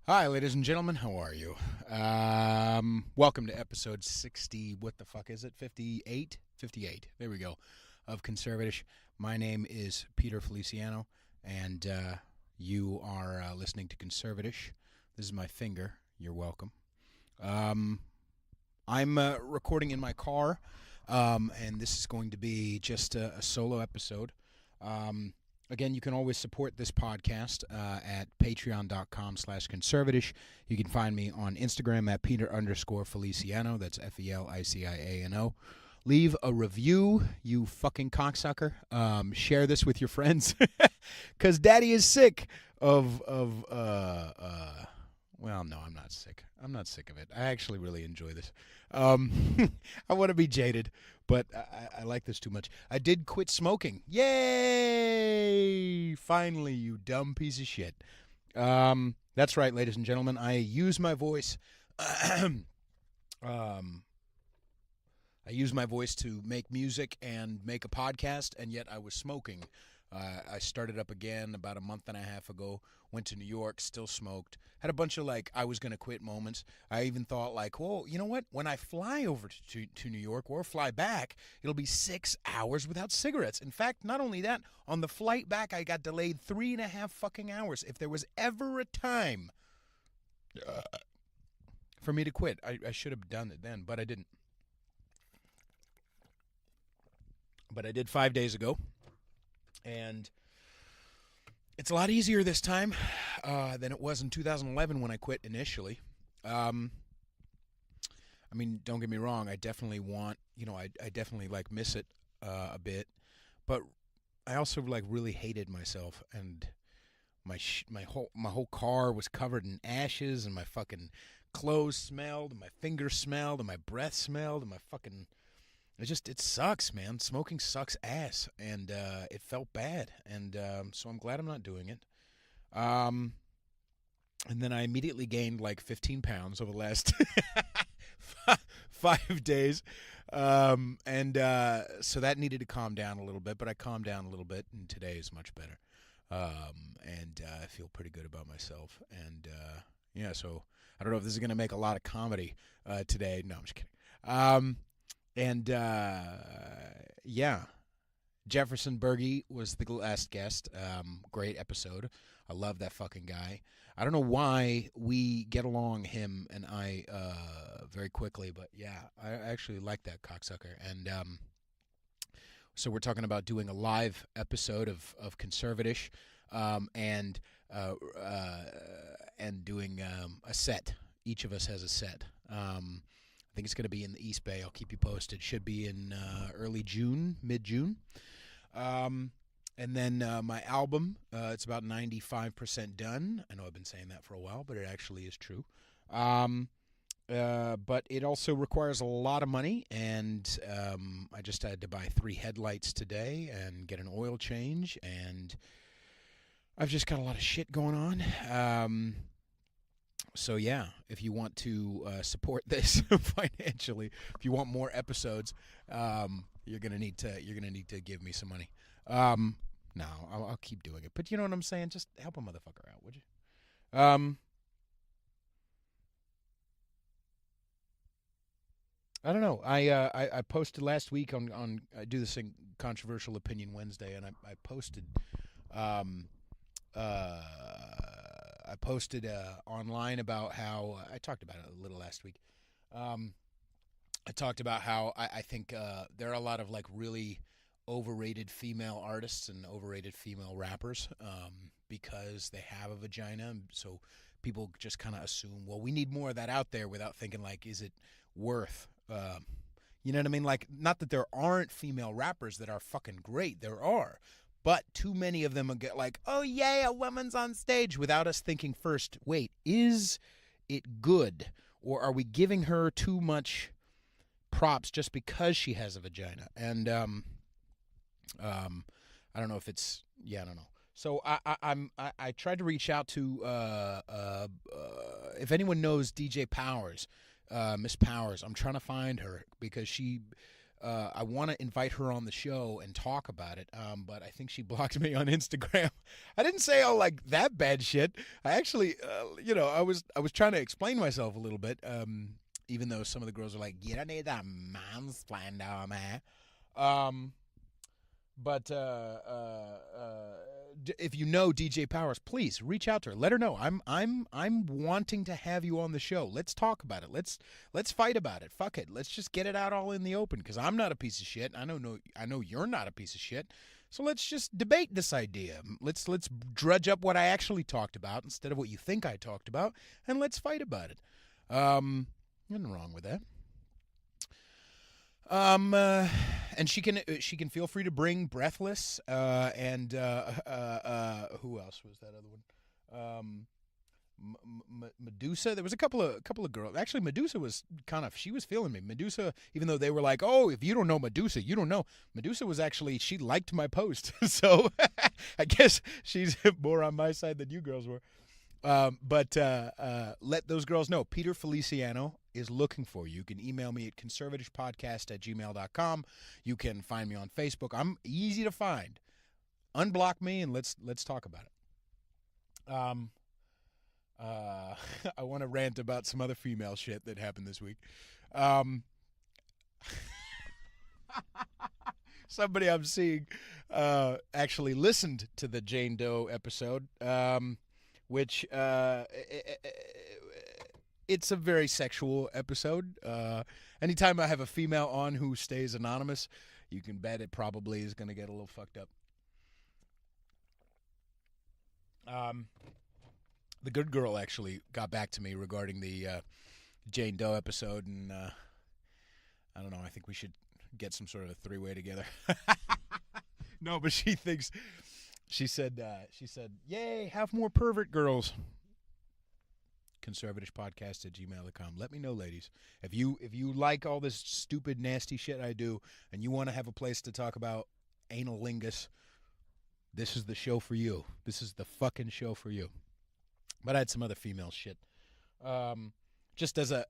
Hi, ladies and gentlemen. How are you? Welcome to episode 60. What the fuck is it? 58? 58. There we go. Of Conservatish. My name is Peter Feliciano, and you are listening to Conservatish. This is my finger. You're welcome. I'm recording in my car, and this is going to be just a solo episode. Again, you can always support this podcast at patreon.com/conservatish. You can find me on Instagram at Peter_Feliciano. That's Feliciano. Leave a review, you fucking cocksucker. Share this with your friends. Because Daddy is sick of well, no, I'm not sick. I'm not sick of it. I actually really enjoy this. I want to be jaded, but I like this too much. I did quit smoking. Yay! Finally, you dumb piece of shit. That's right, ladies and gentlemen. I use my voice. I use my voice to make music and make a podcast, and yet I was smoking. I started up again about a month and a half ago. Went to New York, still smoked. Had a bunch of I was going to quit moments. I even thought well, you know what? When I fly over to New York or fly back, it'll be 6 hours without cigarettes. In fact, not only that, on the flight back, I got delayed 3.5 fucking hours. If there was ever a time for me to quit, I should have done it then, but I didn't. But I did 5 days ago. And it's a lot easier this time than it was in 2011 when I quit initially. I mean, don't get me wrong. I definitely want, I definitely miss it a bit. But I also really hated myself, and my whole car was covered in ashes, and my fucking clothes smelled, and my fingers smelled, and my breath smelled, and my fucking... It sucks, man. Smoking sucks ass, and it felt bad, and so I'm glad I'm not doing it. And then I immediately gained 15 pounds over the last 5 days, and so that needed to calm down a little bit, but I calmed down a little bit, and today is much better, and I feel pretty good about myself, and yeah, so I don't know if this is going to make a lot of comedy today. No, I'm just kidding. And, yeah, Jefferson Berge was the last guest. Great episode. I love that fucking guy. I don't know why we get along, him and I, very quickly, but yeah, I actually like that cocksucker. And so we're talking about doing a live episode of Conservatish, and doing a set. Each of us has a set. I think it's going to be in the East Bay. I'll keep you posted. Should be in early June, mid-June. And then my album, it's about 95% done. I know I've been saying that for a while, but it actually is true. But it also requires a lot of money, and I just had to buy 3 headlights today and get an oil change, and I've just got a lot of shit going on. So yeah, if you want to support this financially, if you want more episodes, you're gonna need to give me some money. No, I'll keep doing it, but you know what I'm saying. Just help a motherfucker out, would you? I don't know. I posted last week on I do this thing Controversial Opinion Wednesday, and I posted I posted online about how I talked about it a little last week. I talked about how I think there are a lot of really overrated female artists and overrated female rappers because they have a vagina. So people just kind of assume, well, we need more of that out there without thinking is it worth? You know what I mean? Not that there aren't female rappers that are fucking great. There are. But too many of them will get oh, yay, a woman's on stage, without us thinking first, wait, is it good? Or are we giving her too much props just because she has a vagina? And I don't know if it's, yeah, I don't know. So I tried to reach out to if anyone knows DJ Powers, Miss Powers. I'm trying to find her because she I want to invite her on the show and talk about it, but I think she blocked me on Instagram. I didn't say all like that bad shit. I actually, I was trying to explain myself a little bit, even though some of the girls are like, "You don't need that mansplain down there." But if you know DJ Powers, please reach out to her. Let her know I'm wanting to have you on the show. Let's talk about it. Let's fight about it. Fuck it. Let's just get it out all in the open, because I'm not a piece of shit. I know you're not a piece of shit. So let's just debate this idea. Let's drudge up what I actually talked about instead of what you think I talked about, and let's fight about it. Nothing wrong with that. And she can feel free to bring Breathless, and who else was that other one? Medusa. There was a couple of girls. Actually, Medusa was she was feeling me. Medusa, even though they were like, "Oh, if you don't know Medusa, you don't know." Medusa was actually, she liked my post, so I guess she's more on my side than you girls were. But let those girls know. Peter Feliciano is looking for you. You can email me at conservatishpodcast@gmail.com. You can find me on Facebook. I'm easy to find. Unblock me and let's talk about it. I want to rant about some other female shit that happened this week. Somebody I'm seeing actually listened to the Jane Doe episode, which it's a very sexual episode. Anytime I have a female on who stays anonymous, you can bet it probably is going to get a little fucked up. The good girl actually got back to me regarding the Jane Doe episode, and I don't know, I think we should get some sort of a three-way together. No, but she said, "Yay, have more pervert girls." Conservatishpodcast@gmail.com. Let me know, ladies. If you like all this stupid, nasty shit I do, and you want to have a place to talk about analingus, this is the show for you. This is the fucking show for you. But I had some other female shit. Just as a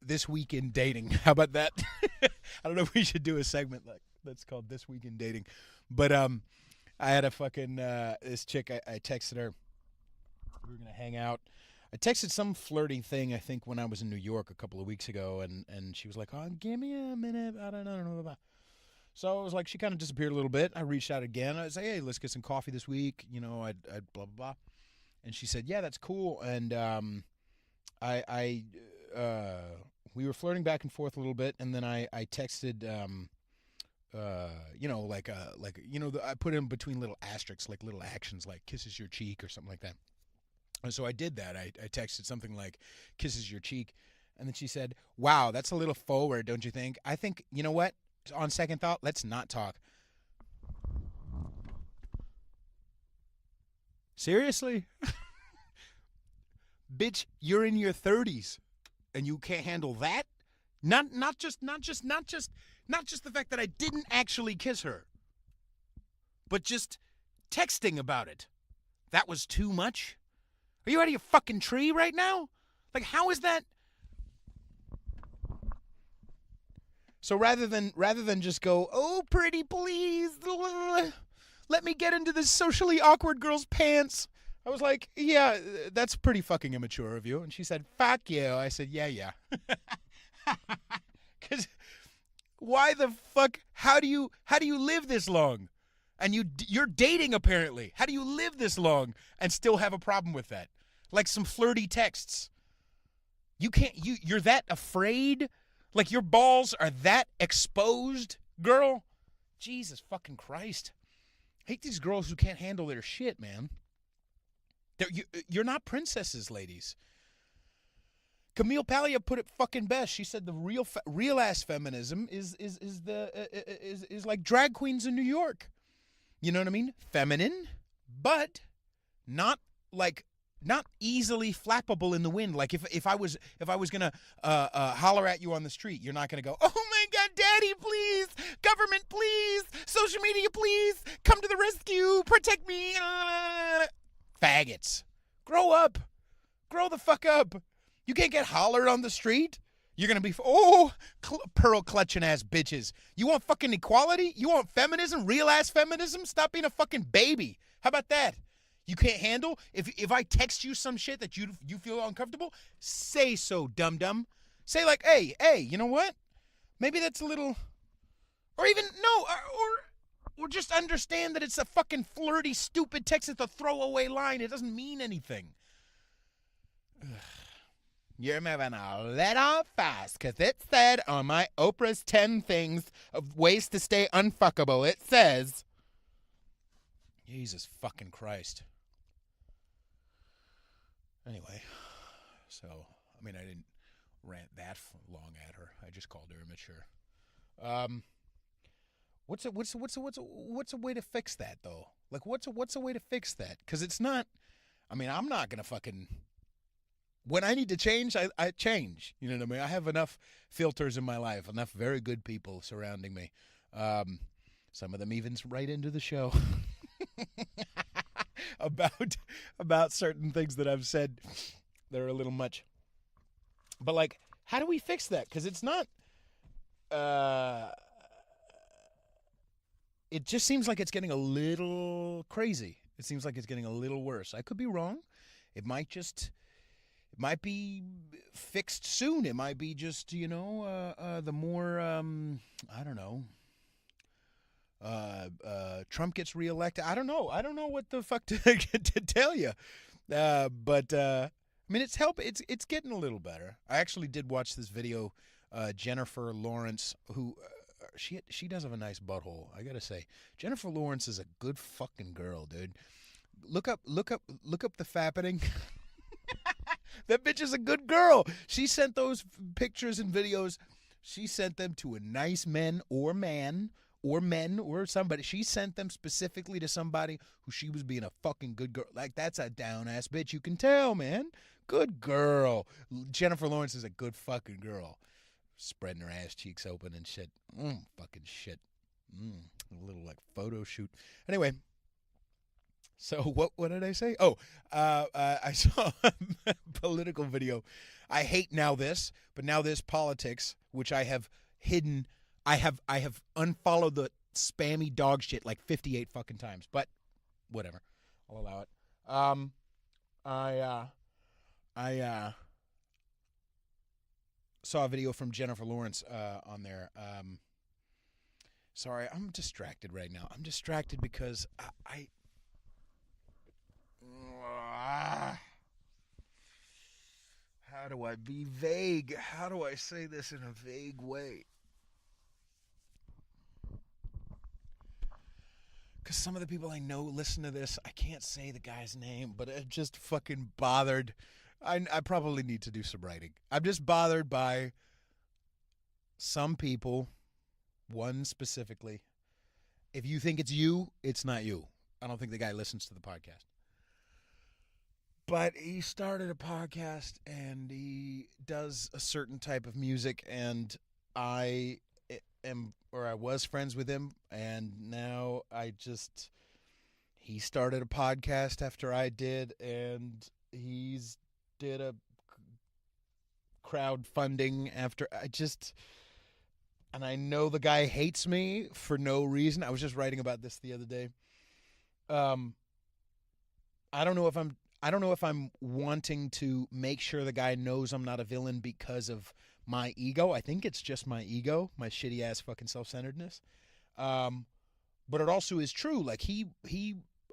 This Week in Dating. How about that? I don't know if we should do a segment that's called This Week in Dating. But I had a fucking this chick. I texted her. We were gonna hang out. I texted some flirty thing, I think, when I was in New York a couple of weeks ago, and she was like, "Oh, give me a minute. I don't know." So I was like, she kind of disappeared a little bit. I reached out again. I was like, "Hey, let's get some coffee this week. You know, I'd blah blah blah." And she said, "Yeah, that's cool." And we were flirting back and forth a little bit, and then I texted, I put in between little asterisks, like little actions, like kisses your cheek or something like that. And so I did that. I texted something like kisses your cheek, and then she said, "Wow, that's a little forward, don't you think? I think, you know what? On second thought, let's not talk." Seriously? Bitch, you're in your 30s and you can't handle that? Not just the fact that I didn't actually kiss her, but just texting about it. That was too much? Are you out of your fucking tree right now? Like, how is that? So rather than just go, "Oh, pretty please, let me get into this socially awkward girl's pants," I was like, "Yeah, that's pretty fucking immature of you." And she said, "Fuck you." I said, yeah. Because why the fuck? How do you live this long? And you're dating, apparently. How do you live this long and still have a problem with that? Like some flirty texts. You're that afraid? Like your balls are that exposed, girl? Jesus fucking Christ. I hate these girls who can't handle their shit, man. You're not princesses, ladies. Camille Paglia put it fucking best. She said the real ass feminism is like drag queens in New York. You know what I mean? Feminine, but not easily flappable in the wind. Like if I was gonna holler at you on the street, you're not gonna go, "Oh my God, Daddy, please, government, please, social media, please, come to the rescue, protect me." Faggots, grow up, grow the fuck up. You can't get hollered on the street. You're going to be, pearl clutching ass bitches. You want fucking equality? You want feminism? Real ass feminism? Stop being a fucking baby. How about that? You can't handle? If I text you some shit that you feel uncomfortable, say so, dum-dum. Say like, hey, you know what? Maybe that's a little, or even, no, or just understand that it's a fucking flirty, stupid text. It's a throwaway line. It doesn't mean anything. You're moving a little fast, because it said on my Oprah's 10 things of ways to stay unfuckable, it says, Jesus fucking Christ. Anyway, so, I mean, I didn't rant that long at her. I just called her immature. What's a way to fix that, though? Like, what's a way to fix that? Because it's not, I mean, I'm not going to fucking, when I need to change, I change. You know what I mean? I have enough filters in my life, enough very good people surrounding me. Some of them even write into the show about certain things that I've said that are a little much. But, like, how do we fix that? Because it's not, it just seems like it's getting a little crazy. It seems like it's getting a little worse. I could be wrong. It might be fixed soon. It might be just, the more, I don't know, Trump gets reelected. I don't know. I don't know what the fuck to tell you. But I mean, it's getting a little better. I actually did watch this video. Jennifer Lawrence, who she does have a nice butthole, I gotta say. Jennifer Lawrence is a good fucking girl, dude. Look up the fappening. That bitch is a good girl. She sent those pictures and videos. She sent them to a nice man or somebody. She sent them specifically to somebody who she was being a fucking good girl. Like, that's a down-ass bitch. You can tell, man. Good girl. Jennifer Lawrence is a good fucking girl. Spreading her ass cheeks open and shit. Fucking shit. A little, like, photo shoot. Anyway. So what did I say? Oh, I saw a political video. I hate Now This, but Now This Politics, which I have hidden. I have unfollowed the spammy dog shit like 58 fucking times, but whatever. I'll allow it. I saw a video from Jennifer Lawrence on there. Sorry, I'm distracted right now. I'm distracted because how do I be vague? How do I say this in a vague way? Because some of the people I know listen to this. I can't say the guy's name, but I'm just fucking bothered. I probably need to do some writing. I'm just bothered by some people, one specifically. If you think it's you, it's not you. I don't think the guy listens to the podcast. But he started a podcast and he does a certain type of music, and I was friends with him, and now he started a podcast after I did, and he's did a crowdfunding after and I know the guy hates me for no reason. I was just writing about this the other day. I don't know if I'm wanting to make sure the guy knows I'm not a villain because of my ego. I think it's just my ego, my shitty ass fucking self-centeredness. But it also is true. Like, he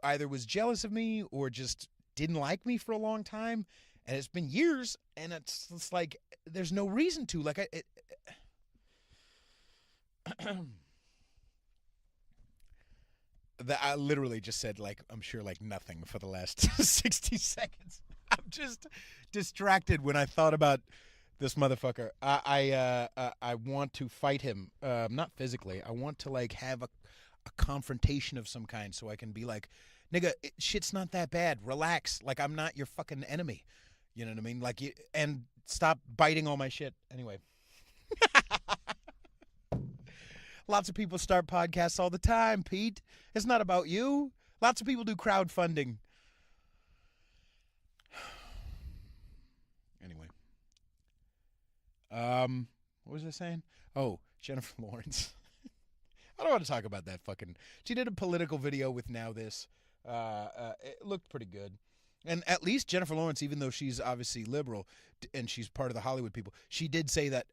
either was jealous of me or just didn't like me for a long time, and it's been years, and it's like there's no reason to. Like, I literally just said, like, I'm sure, like, nothing for the last 60 seconds. I'm just distracted when I thought about this motherfucker. I want to fight him, not physically. I want to, like, have a confrontation of some kind so I can be like, nigga, shit's not that bad. Relax. Like, I'm not your fucking enemy. You know what I mean? Like, and stop biting all my shit. Anyway. Lots of people start podcasts all the time, Pete. It's not about you. Lots of people do crowdfunding. Anyway. What was I saying? Oh, Jennifer Lawrence. I don't want to talk about that fucking. She did a political video with Now This. It looked pretty good. And at least Jennifer Lawrence, even though she's obviously liberal and she's part of the Hollywood people, she did say that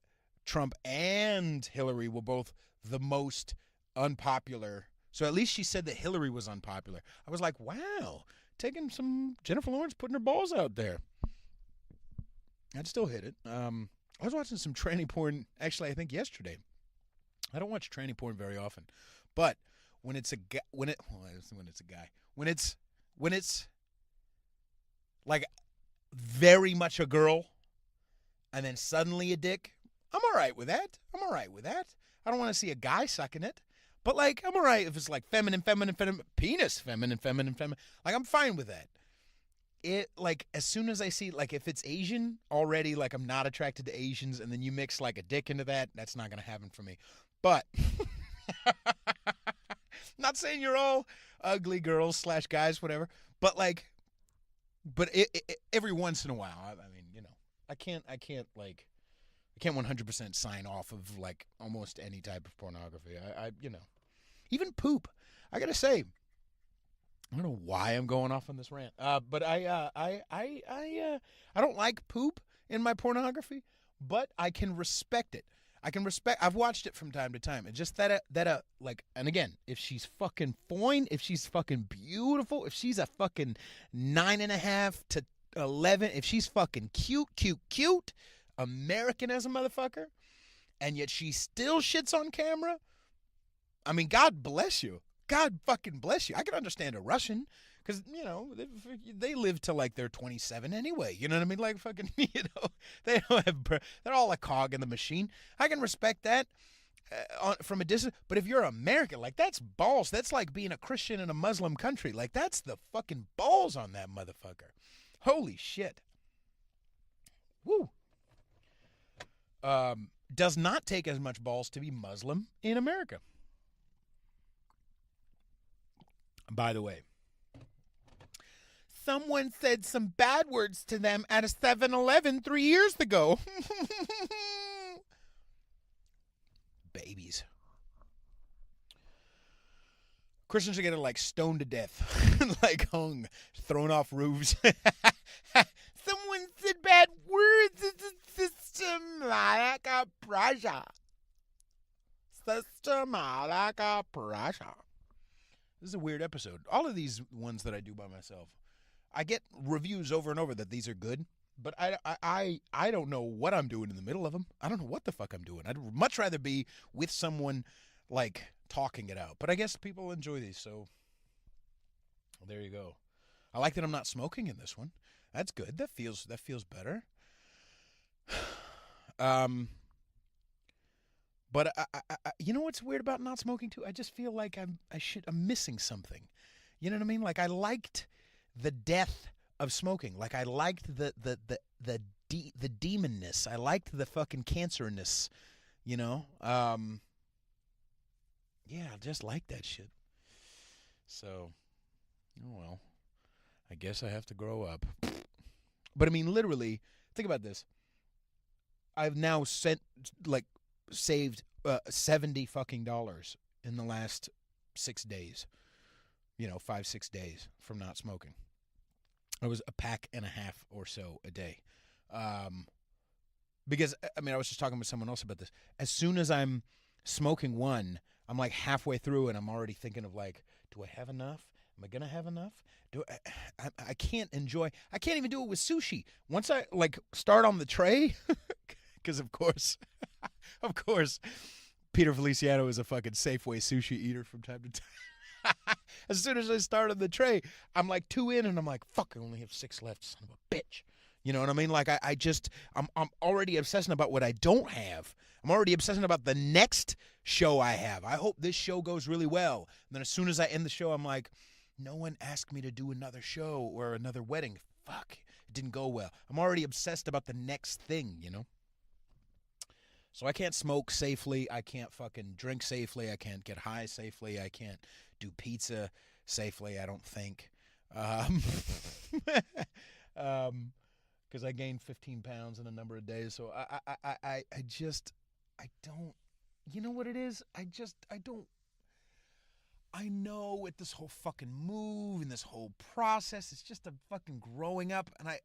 Trump and Hillary were both the most unpopular. So at least she said that Hillary was unpopular. I was like, wow, taking some Jennifer Lawrence, putting her balls out there. I'd still hit it. I was watching some tranny porn, actually, I think yesterday. I don't watch tranny porn very often, but when it's a guy, when it's like very much a girl, and then suddenly a dick, I'm all right with that. I don't want to see a guy sucking it, but like I'm all right if it's like feminine, penis, feminine. Like I'm fine with that. It like as soon as I see like if it's Asian already, like I'm not attracted to Asians, and then you mix like a dick into that, that's not gonna happen for me. But not saying you're all ugly girls / guys, whatever. But like, every once in a while, I mean, I can't 100% sign off of like almost any type of pornography. I even poop. I gotta say, I don't know why I'm going off on this rant, but I don't like poop in my pornography, but I can respect it. I've watched it from time to time. It's just that like, and again, if she's fucking fine, if she's fucking beautiful, if she's a fucking 9.5 to 11, if she's fucking cute, American as a motherfucker, and yet she still shits on camera, I mean, God bless you. God fucking bless you. I can understand a Russian because, they live till like they're 27 anyway. You know what I mean? Like fucking, they don't have, they're all a cog in the machine. I can respect that from a distance. But if you're American, like that's balls. That's like being a Christian in a Muslim country. Like that's the fucking balls on that motherfucker. Holy shit. Woo. Does not take as much balls to be Muslim in America. By the way, someone said some bad words to them at a 7-Eleven 3 years ago. Babies. Christians are getting like stoned to death, like hung, thrown off roofs. Someone said bad words. It's a systematic pressure. Systematic pressure. This is a weird episode. All of these ones that I do by myself, I get reviews over and over that these are good, but I don't know what I'm doing in the middle of them. I don't know what the fuck I'm doing. I'd much rather be with someone like talking it out. But I guess people enjoy these, so there you go. I like that I'm not smoking in this one. That's good. That feels better. But you know what's weird about not smoking too? I just feel like I'm missing something. You know what I mean? Like I liked the death of smoking. Like I liked the demonness. I liked the fucking cancerness. Yeah, I just like that shit. So, oh well. I guess I have to grow up. But I mean, literally, think about this. I've now saved $70 fucking dollars in the last 6 days. 5-6 days from not smoking. It was a pack and a half or so a day. Because I mean, I was just talking with someone else about this. As soon as I'm smoking one, I'm like halfway through and I'm already thinking of like, do I have enough? Am I gonna have enough? I can't enjoy. I can't even do it with sushi. Once I like start on the tray, because of course, Peter Feliciano is a fucking Safeway sushi eater from time to time. As soon as I start on the tray, I'm like 2 in, and I'm like, fuck, I only have 6 left, son of a bitch. You know what I mean? Like I'm already obsessing about what I don't have. I'm already obsessing about the next show I have. I hope this show goes really well. And then as soon as I end the show, I'm like, no one asked me to do another show or another wedding. Fuck, it didn't go well. I'm already obsessed about the next thing, So I can't smoke safely. I can't fucking drink safely. I can't get high safely. I can't do pizza safely, I don't think. because I gained 15 pounds in a number of days. So I don't, you know what it is? I don't, I know with this whole fucking move and this whole process, it's just a fucking growing up, and a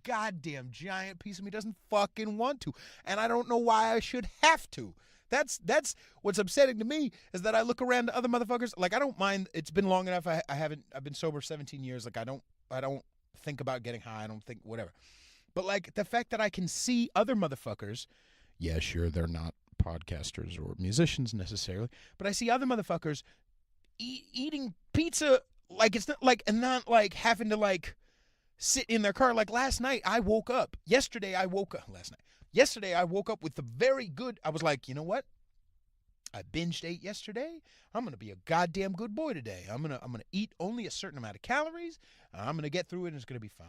goddamn giant piece of me doesn't fucking want to, and I don't know why I should have to. That's what's upsetting to me, is that I look around to other motherfuckers. Like, I don't mind. It's been long enough. I've been sober 17 years. Like, I don't think about getting high. I don't think whatever. But like the fact that I can see other motherfuckers, yeah, sure, they're not podcasters or musicians necessarily, but I see other motherfuckers eating pizza like it's not like, and not like having to like sit in their car. Like yesterday I woke up with the very good, I was like, you know what? I binged ate yesterday. I'm going to be a goddamn good boy today. I'm going to eat only a certain amount of calories. I'm going to get through it and it's going to be fine.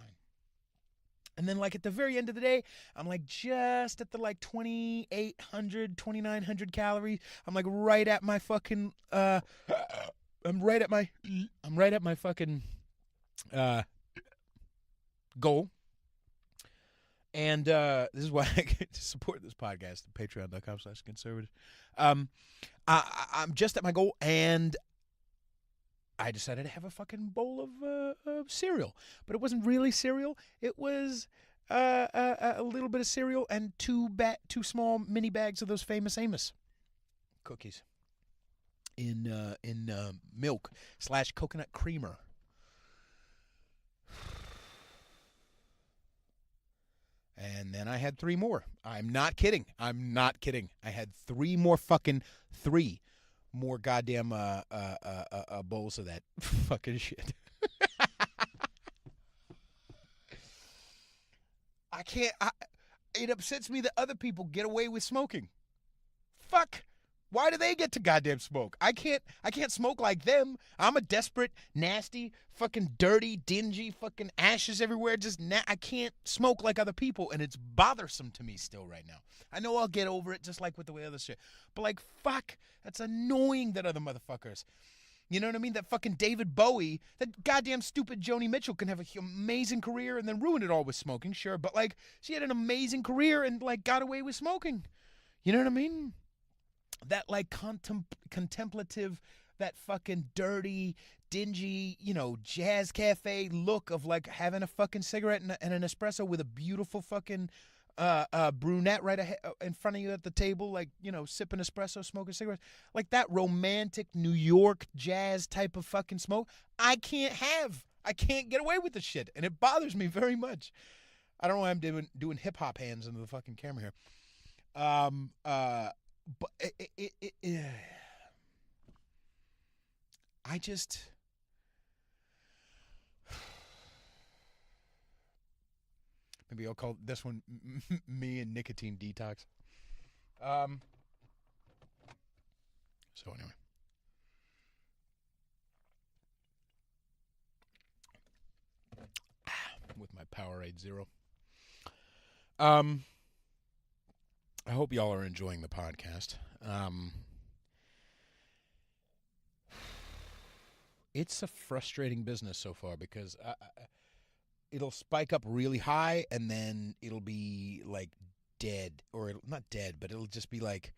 And then like at the very end of the day, I'm like just at the like 2,800, 2,900 calories. I'm like right at my fucking, I'm right at my fucking goal. And this is why I get to support this podcast at patreon.com/conservative. I'm just at my goal, and I decided to have a fucking bowl of cereal. But it wasn't really cereal. It was a little bit of cereal and two small mini bags of those famous Amos cookies in milk / coconut creamer. And then I had 3 more. I'm not kidding. I had 3 more goddamn bowls of that fucking shit. It upsets me that other people get away with smoking. Fuck. Why do they get to goddamn smoke? I can't smoke like them. I'm a desperate, nasty, fucking dirty, dingy, fucking ashes everywhere. I can't smoke like other people, and it's bothersome to me still right now. I know I'll get over it just like with the way other shit. But like, fuck, that's annoying that other motherfuckers. You know what I mean? That fucking David Bowie, that goddamn stupid Joni Mitchell can have an amazing career and then ruin it all with smoking, sure. But like, she had an amazing career and like got away with smoking. You know what I mean? That like contemplative, that fucking dirty, dingy, jazz cafe look of like having a fucking cigarette and an espresso with a beautiful fucking brunette right ahead, in front of you at the table, like, sipping espresso, smoking cigarettes. Like that romantic New York jazz type of fucking smoke, I can't get away with this shit, and it bothers me very much. I don't know why I'm doing hip hop hands into the fucking camera here. But I just, maybe I'll call this one me and Nicotine Detox. So anyway. With my Powerade Zero. I hope y'all are enjoying the podcast. It's a frustrating business so far because it'll spike up really high and then it'll be like dead, or not dead, but it'll just be like,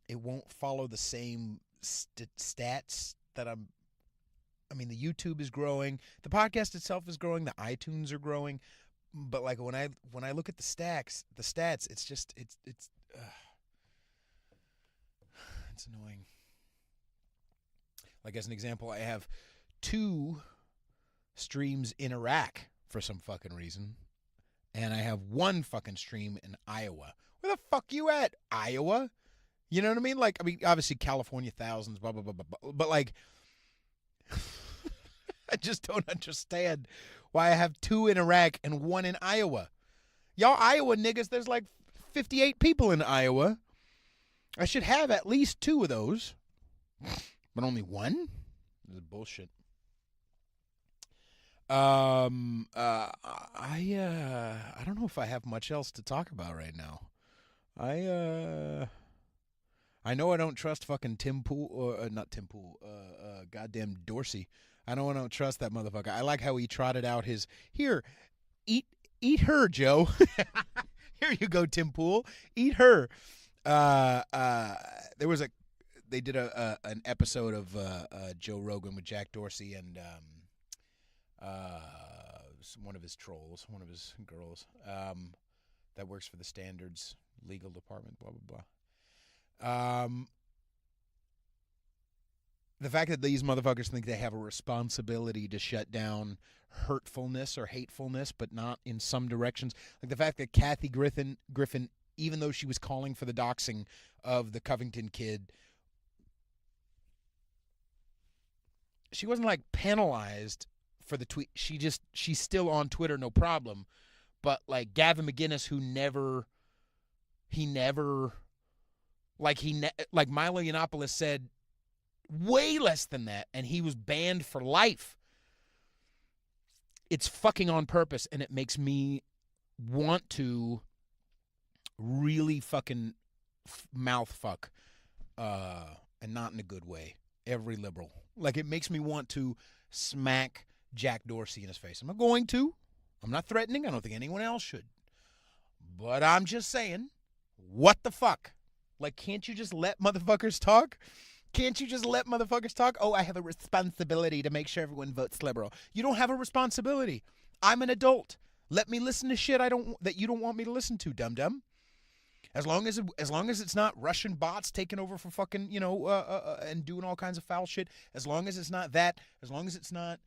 it won't follow the same stats that the YouTube is growing, the podcast itself is growing, the iTunes are growing. But like when I look at the stats, it's just it's annoying. Like as an example, I have 2 streams in Iraq for some fucking reason, and I have 1 fucking stream in Iowa. Where the fuck you at, Iowa? You know what I mean? Like, obviously California, thousands, blah blah blah blah, blah. But like, I just don't understand why I have 2 in Iraq and 1 in Iowa. Y'all Iowa niggas, there's like 58 people in Iowa. I should have at least 2 of those. But only 1? This is bullshit. I don't know if I have much else to talk about right now. I know I don't trust fucking Tim Pool, or not Tim Pool, goddamn Dorsey. I don't trust that motherfucker. I like how he trotted out his, here, eat Eat her, Joe. Here you go, Tim Pool. Eat her. There was they did an episode of Joe Rogan with Jack Dorsey and one of his trolls, one of his girls, that works for the Standards legal department, blah, blah, blah. The fact that these motherfuckers think they have a responsibility to shut down hurtfulness or hatefulness, but not in some directions. Like the fact that Kathy Griffin, even though she was calling for the doxing of the Covington kid, she wasn't like penalized for the tweet. She's still on Twitter, no problem. But like Gavin McInnes, like Milo Yiannopoulos said, way less than that, and he was banned for life. It's fucking on purpose, and it makes me want to really fucking mouth fuck, and not in a good way, every liberal. Like, it makes me want to smack Jack Dorsey in his face. I'm not going to. I'm not threatening. I don't think anyone else should. But I'm just saying, what the fuck? Like, can't you just let motherfuckers talk? Can't you just let motherfuckers talk? Oh, I have a responsibility to make sure everyone votes liberal. You don't have a responsibility. I'm an adult. Let me listen to shit that you don't want me to listen to, dum-dum. As long as it's not Russian bots taking over for fucking, and doing all kinds of foul shit. As long as it's not that. As long as it's not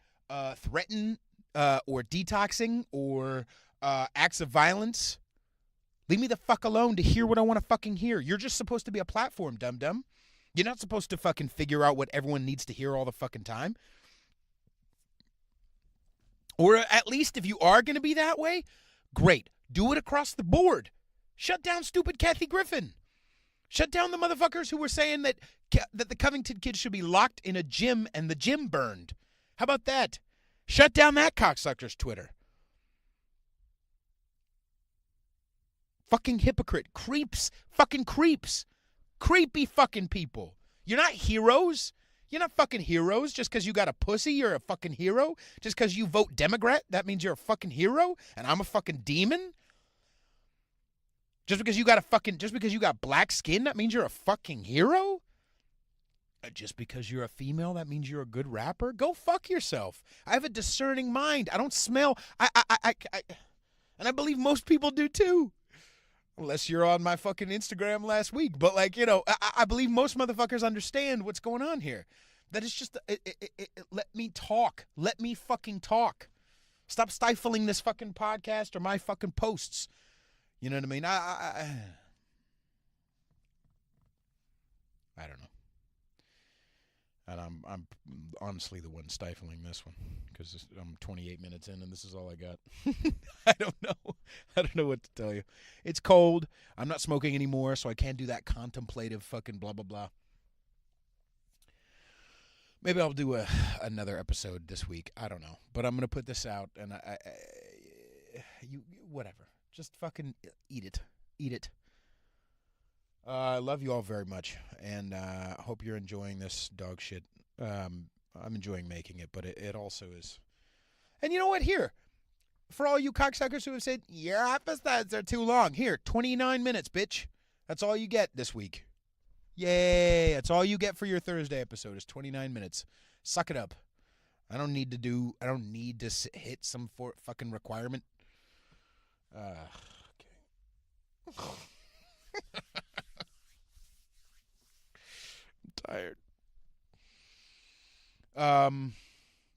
threatening or detoxing or acts of violence. Leave me the fuck alone to hear what I want to fucking hear. You're just supposed to be a platform, dum-dum. You're not supposed to fucking figure out what everyone needs to hear all the fucking time. Or at least if you are going to be that way, great. Do it across the board. Shut down stupid Kathy Griffin. Shut down the motherfuckers who were saying that the Covington kids should be locked in a gym and the gym burned. How about that? Shut down that cocksucker's Twitter. Fucking hypocrite. Creeps. Fucking creeps. Creepy fucking people. You're not heroes. You're not fucking heroes. Just because you got a pussy, you're a fucking hero. Just because you vote Democrat, that means you're a fucking hero, and I'm a fucking demon. Just because you got black skin, that means you're a fucking hero. Just because you're a female, that means you're a good rapper. Go fuck yourself. I have a discerning mind. I don't smell. And I believe most people do too. Unless you're on my fucking Instagram last week. But, I believe most motherfuckers understand what's going on here. That it's just, let me talk. Let me fucking talk. Stop stifling this fucking podcast or my fucking posts. You know what I mean? I don't know. And I'm honestly the one stifling this one because I'm 28 minutes in and this is all I got. I don't know. I don't know what to tell you. It's cold. I'm not smoking anymore, so I can't do that contemplative fucking blah, blah, blah. Maybe I'll do another episode this week. I don't know. But I'm going to put this out and whatever. Just fucking eat it. Eat it. I love you all very much, and I hope you're enjoying this dog shit. I'm enjoying making it, but it also is. And you know what? Here, for all you cocksuckers who have said, your episodes are too long, here, 29 minutes, bitch. That's all you get this week. Yay. That's all you get for your Thursday episode is 29 minutes. Suck it up. I don't need to hit some fucking requirement. Okay. Tired.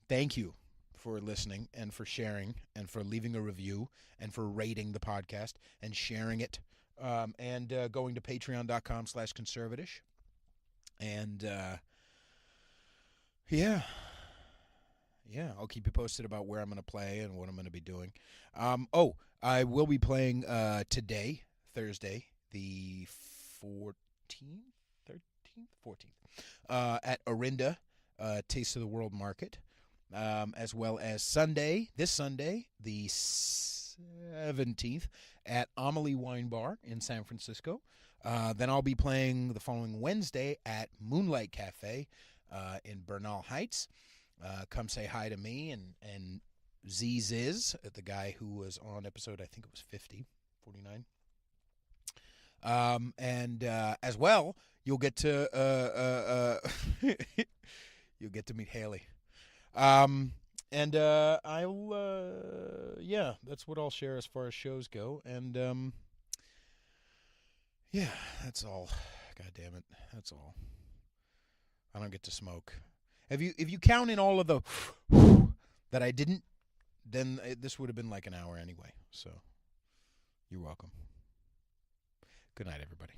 Thank you for listening and for sharing and for leaving a review and for rating the podcast and sharing it, and going to patreon.com/conservatish. And yeah, I'll keep you posted about where I'm going to play and what I'm going to be doing. I will be playing today, Thursday, the 14th, at Orinda, Taste of the World Market, as well as this Sunday, the 17th, at Amelie Wine Bar in San Francisco. Then I'll be playing the following Wednesday at Moonlight Cafe in Bernal Heights. Come say hi to me and Ziz, the guy who was on episode, I think it was 49. And as well, you'll get to you'll get to meet Haley. And I'll yeah, that's what I'll share as far as shows go. And yeah, that's all. God damn it, that's all. I don't get to smoke. If you count in all of the that I didn't, then this would have been like an hour anyway. So you're welcome. Good night, everybody.